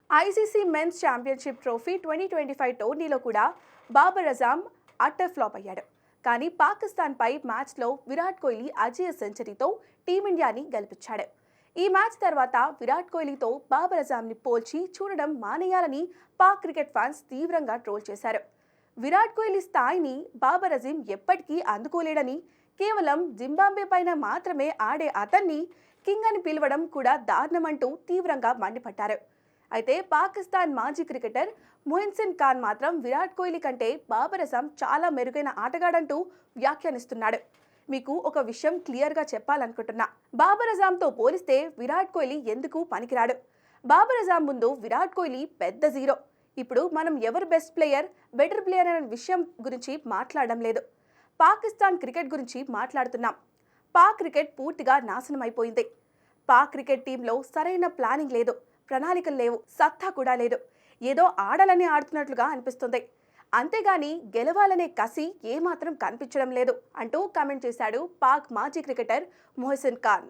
ICC men's championship trophy 2025 టోర్నీలో కూడా Babur Azam utter flop అయ్యాడు. కానీ పాకిస్తాన్పై మ్యాచ్లో విరాట్ కోహ్లీ అజేయ సెంచరీతో టీమిండియాని గెలిపించాడు. ఈ మ్యాచ్ తర్వాత విరాట్ కోహ్లీతో బాబర్ అజామ్ని పోల్చి చూడడం మానేయాలని పాక్ క్రికెట్ ఫ్యాన్స్ తీవ్రంగా ట్రోల్ చేశారు. విరాట్ కోహ్లీ స్థాయిని బాబర్ అజీం ఎప్పటికీ అందుకోలేడని, కేవలం జింబాబ్వే పైన మాత్రమే ఆడే అతన్ని కింగ్ అని పిలవడం కూడా దారుణమంటూ తీవ్రంగా మండిపడ్డారు. అయితే పాకిస్తాన్ మాజీ క్రికెటర్ మొయిన్సిన్ ఖాన్ మాత్రం విరాట్ కోహ్లీ కంటే బాబర్ అజాం చాలా మెరుగైన ఆటగాడంటూ వ్యాఖ్యానిస్తున్నాడు. మీకు ఒక విషయం క్లియర్గా చెప్పాలనుకుంటున్నా, బాబర్ అజాంతో పోలిస్తే విరాట్ కోహ్లీ ఎందుకు పనికిరాడు. బాబర్ అజాం ముందు విరాట్ కోహ్లీ పెద్ద జీరో. ఇప్పుడు మనం ఎవరు బెస్ట్ ప్లేయర్, బెటర్ ప్లేయర్ అనే విషయం గురించి మాట్లాడడం లేదు. పాకిస్తాన్ క్రికెట్ గురించి మాట్లాడుతున్నాం. పాక్ క్రికెట్ పూర్తిగా నాశనం అయిపోయింది. పాక్ క్రికెట్ టీంలో సరైన ప్లానింగ్ లేదు, ప్రణాళికలు లేవు, సత్తా కూడా లేదు. ఏదో ఆడాలని ఆడుతున్నట్లుగా అనిపిస్తుంది. అంతేగాని గెలవాలనే కసి ఏమాత్రం కనిపించడం లేదు అంటూ కామెంట్ చేశాడు పాక్ మాజీ క్రికెటర్ మొహసిన్ ఖాన్.